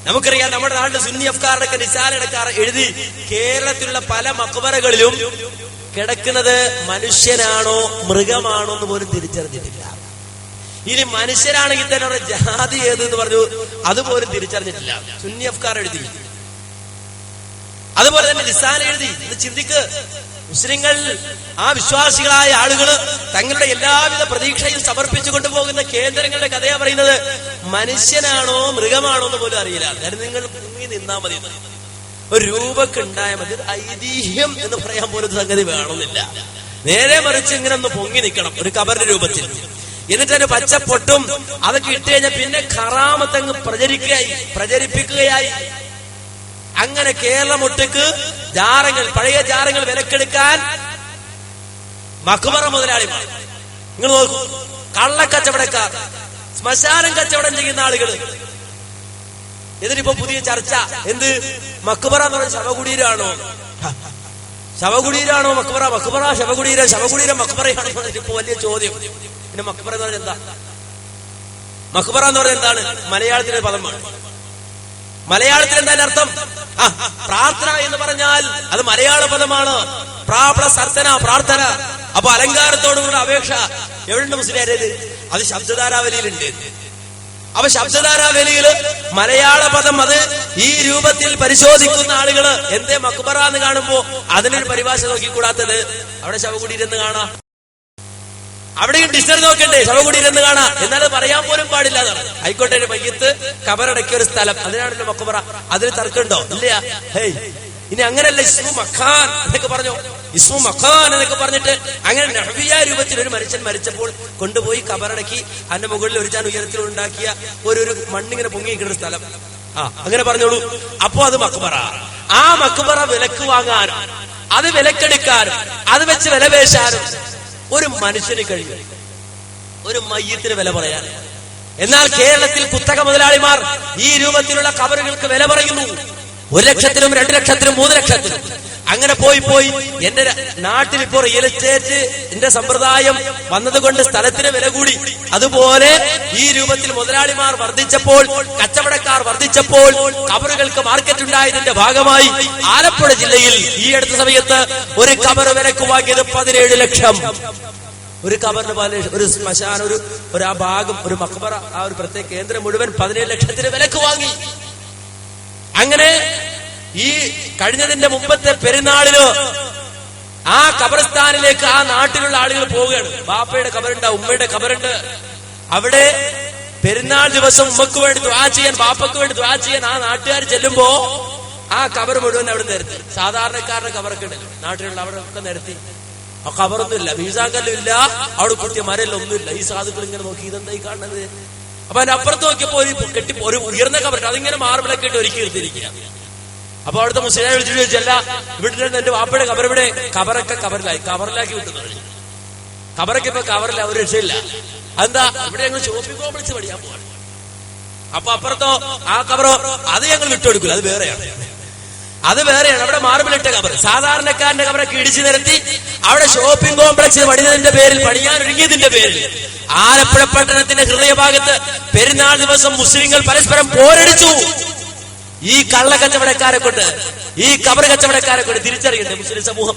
നമുക്കറിയാം നമ്മുടെ നാട്ടിൽ സുന്നി അഫ്കാറുടെ റിസാലടക്കാർ എഴുതി കേരളത്തിലുള്ള പല മക്ബറകളിലും കിടക്കുന്നത് മനുഷ്യനാണോ മൃഗമാണോ എന്ന് പോലും തിരിച്ചറിഞ്ഞിട്ടില്ല. ഇനി മനുഷ്യരാണെങ്കിൽ തന്നെ അവരുടെ ജാതി ഏത് എന്ന് പറഞ്ഞു അതുപോലും തിരിച്ചറിഞ്ഞിട്ടില്ല. സുന്നി അഫ്കാർ എഴുതി, അതുപോലെ തന്നെ റിസാല എഴുതി. ഇത് ചിന്തിക്ക്, മുസ്ലിങ്ങൾ ആ വിശ്വാസികളായ ആളുകൾ തങ്ങളുടെ എല്ലാവിധ പ്രതീക്ഷയും സമർപ്പിച്ചു കൊണ്ടുപോകുന്ന കേന്ദ്രങ്ങളുടെ കഥയാ പറയുന്നത്. മനുഷ്യനാണോ മൃഗമാണോ എന്ന് പോലും അറിയില്ല. അതായത് നിങ്ങൾ പൊങ്ങി നിന്നാ മതി, ഒരു രൂപക്ക് ഉണ്ടായാൽ മതി. ഐതിഹ്യം എന്ന് പറയാൻ പോലും സംഗതി വേണമെന്നില്ല. നേരെ മറിച്ച് ഇങ്ങനെ ഒന്ന് പൊങ്ങി നിൽക്കണം ഒരു കബറിന്റെ രൂപത്തിൽ. എന്നിട്ട് ഒരു പച്ചപ്പൊട്ടും അതൊക്കെ ഇട്ട് കഴിഞ്ഞാൽ പിന്നെ ഖറാമത്തങ്ങ് പ്രചരിപ്പിക്കുകയായി. അങ്ങനെ കേരളമൊട്ടുക്ക് ജാറങ്ങൾ, പഴയ ജാറങ്ങൾ വിലക്കെടുക്കാൻ മക്ബറ മുതലാളിമാർ, നിങ്ങൾ നോക്കൂ, കള്ളക്കച്ചവടക്കാർ, ശ്മശാനം കച്ചവടം ചെയ്യുന്ന ആളുകൾ. ഇതിനിപ്പോ പുതിയ ചർച്ച എന്ത്? മക്ബറ എന്ന് പറഞ്ഞ ശവകുടീരാണോ? ശവകുടീരാണോ മക്ബറ? മക്ബറ ശവകുടീരം, ശവകുടീരം മക്ബറയാണോ? ഇപ്പൊ വലിയ ചോദ്യം. പിന്നെ മക്ബറ എന്ന് പറഞ്ഞാൽ എന്താ? മക്ബറ എന്ന് പറഞ്ഞാൽ എന്താണ്? മലയാളത്തിലെ പദമാണ്. മലയാളത്തിൽ എന്താണ് അർത്ഥം? പ്രാർത്ഥന എന്ന് പറഞ്ഞാൽ അത് മലയാള പദമാണ്. പ്രാർത്ഥന. അപ്പൊ അലങ്കാരത്തോടുകൂടി അപേക്ഷ എവിടെയുണ്ട് മുസ്ലിയാരേത്? അത് ശബ്ദധാരാവലിയിലുണ്ട്. അപ്പൊ ശബ്ദധാരാവലിയില് മലയാള പദം അത് ഈ രൂപത്തിൽ പരിശോധിക്കുന്ന ആളുകള് എന്തേ മക്ബറ എന്ന് കാണുമ്പോ അതിനൊരു പരിഭാഷ നോക്കിക്കൂടാത്തത്? അവിടെ ശവകുടീരെന്ന് കാണാം, അവിടെയും ഡിസ്റ്റർ നോക്കണ്ടേ? ശവകുടീരെന്ന് കാണാം, എന്നാൽ പറയാൻ പോലും പാടില്ല. ആയിക്കോട്ടെ, ഒരു മയ്യത്ത് കബറടക്കിയ ഒരു സ്ഥലം, അതിനാണല്ലോ മക്ബറ. അതിന് തർക്കമുണ്ടോ? ഇല്ല. ഹേയ്, ഇനി അങ്ങനല്ല ഇസ്മു മഖാൻ എന്നൊക്കെ പറഞ്ഞു. ഇസ്മു മഖാൻ എന്നൊക്കെ പറഞ്ഞിട്ട് അങ്ങനെ നഹ്വിയ രൂപത്തിൽ ഒരു മനുഷ്യൻ മരിച്ചപ്പോൾ കൊണ്ടുപോയി കബറടക്കി അതിന്റെ മുകളിൽ ഒരു ചാൻ ഉയരത്തിൽ ഉണ്ടാക്കിയ ഒരു മണ്ണിങ്ങനെ പൊങ്ങിയിരിക്കുന്ന സ്ഥലം, അങ്ങനെ പറഞ്ഞോളൂ. അപ്പോ അത് മക്ബറ. ആ മക്ബറ വിലക്ക് വാങ്ങാനും അത് വിലക്കെടുക്കാനും അത് വെച്ച് വില പേശാനും ഒരു മനുഷ്യന് കഴിയും, ഒരു മയ്യത്തിന് വില പറയാൻ. എന്നാൽ കേരളത്തിൽ കുത്തക മുതലാളിമാർ ഈ രൂപത്തിലുള്ള കബറുകൾക്ക് വില പറയുന്നു. 1 ലക്ഷത്തിനും 2 ലക്ഷത്തിനും 3 ലക്ഷത്തിനും. അങ്ങനെ പോയി എന്റെ നാട്ടിൽ ഇപ്പോൾ റിയൽ എസ്റ്റേറ്റിന്റെ സമ്പ്രദായം വന്നതുകൊണ്ട് സ്ഥലത്തിന് വില കൂടി. അതുപോലെ ഈ രൂപത്തിൽ മുതലാളിമാർ വർദ്ധിച്ചപ്പോൾ, കച്ചവടക്കാർ വർദ്ധിച്ചപ്പോൾ കബറുകൾക്ക് മാർക്കറ്റ് ഉണ്ടായതിന്റെ ഭാഗമായി ആലപ്പുഴ ജില്ലയിൽ ഈ അടുത്ത സമയത്ത് ഒരു കബർ വിലക്ക് വാങ്ങിയത് 17 ലക്ഷം. ഒരു കബറിന് ഒരു ശ്മശാനം, ഒരു ആ ഭാഗം, ഒരു മക്ബറ, ആ ഒരു പ്രത്യേക കേന്ദ്രം മുഴുവൻ 17 ലക്ഷത്തിന് വിലക്ക് വാങ്ങി. അങ്ങനെ ഈ കഴിഞ്ഞതിന്റെ മുമ്പത്തെ പെരുന്നാളില് ആ ഖബർസ്ഥാനിലേക്ക് ആ നാട്ടിലുള്ള ആളുകൾ പോവുകയാണ്. ബാപ്പയുടെ ഖബറുണ്ട്, ഉമ്മയുടെ ഖബറുണ്ട്. അവിടെ പെരുന്നാൾ ദിവസം ഉമ്മക്ക് വേണ്ടി ദുആ ചെയ്യാൻ, ബാപ്പക്ക് വേണ്ടി ദുആ ചെയ്യാൻ ആ നാട്ടുകാർ ചെല്ലുമ്പോ ആ ഖബർ മുഴുവൻ അവിടെ നിരത്തി. സാധാരണക്കാരുടെ ഖബറൊക്കെ ഉണ്ട് നാട്ടിലുള്ള, അവിടെ ഒക്കെ നിരത്തി. ആ ഖബറൊന്നുമില്ല, മീസാങ്കല്ലും ഇല്ല, അവിടെ കുത്തിയ മരല്ല, ഒന്നുമില്ല. ഈ സാധുക്കൾ ഇങ്ങനെ നോക്കി ഇതെന്തായി കാണുന്നത്? അപ്പൊ അതിന്റെ അപ്പുറത്ത് നോക്കിയപ്പോ ഒരു ഉയർന്ന ഖബറുണ്ട്, അതിങ്ങനെ മാർബിളൊക്കെ ഇട്ട് ഒരുക്കി എടുത്തിരിക്കുക. അപ്പൊ അവിടുത്തെ മുസ്ലിം വിളിച്ചിട്ട് ചോദിച്ചല്ല, ഇവിടെ എന്റെ വാപ്പയുടെ ഖബറിവിടെ? ഖബറൊക്കെ കവറിലാക്കി വിട്ടു. ഖബറൊക്കെ ഇപ്പൊ കവറില്ല, ഒരു രക്ഷയില്ല. അതെന്താ? ഇവിടെ ഞങ്ങൾ ഷോപ്പിംഗ് കോംപ്ലക്സ് പഠിക്കാൻ പോവാണ്. അപ്പൊ അപ്പുറത്തോ ആ ഖബറോ അത് ഞങ്ങൾ വിട്ടുകൊടുക്കില്ല, അത് വേറെയാണ്. അവിടെ മാർബിളിട്ട ഖബർ. സാധാരണക്കാരന്റെ ഖബറൊക്കെ ഇടിച്ചു നിരത്തി അവിടെ ഷോപ്പിംഗ് കോംപ്ലക്സ് പണിഞ്ഞതിന്റെ പേരിൽ, പണിയാൻ ഒരുങ്ങിയതിന്റെ പേരിൽ ആലപ്പുഴ പട്ടണത്തിന്റെ ഹൃദയഭാഗത്ത് പെരുന്നാൾ ദിവസം മുസ്ലിങ്ങൾ പരസ്പരം പോരടിച്ചു. ഈ കള്ള കച്ചവടക്കാരെ കൊണ്ട്, ഈ ഖബർ കച്ചവടക്കാരെ കൊണ്ട്. തിരിച്ചറിയണ്ടേ മുസ്ലിം സമൂഹം?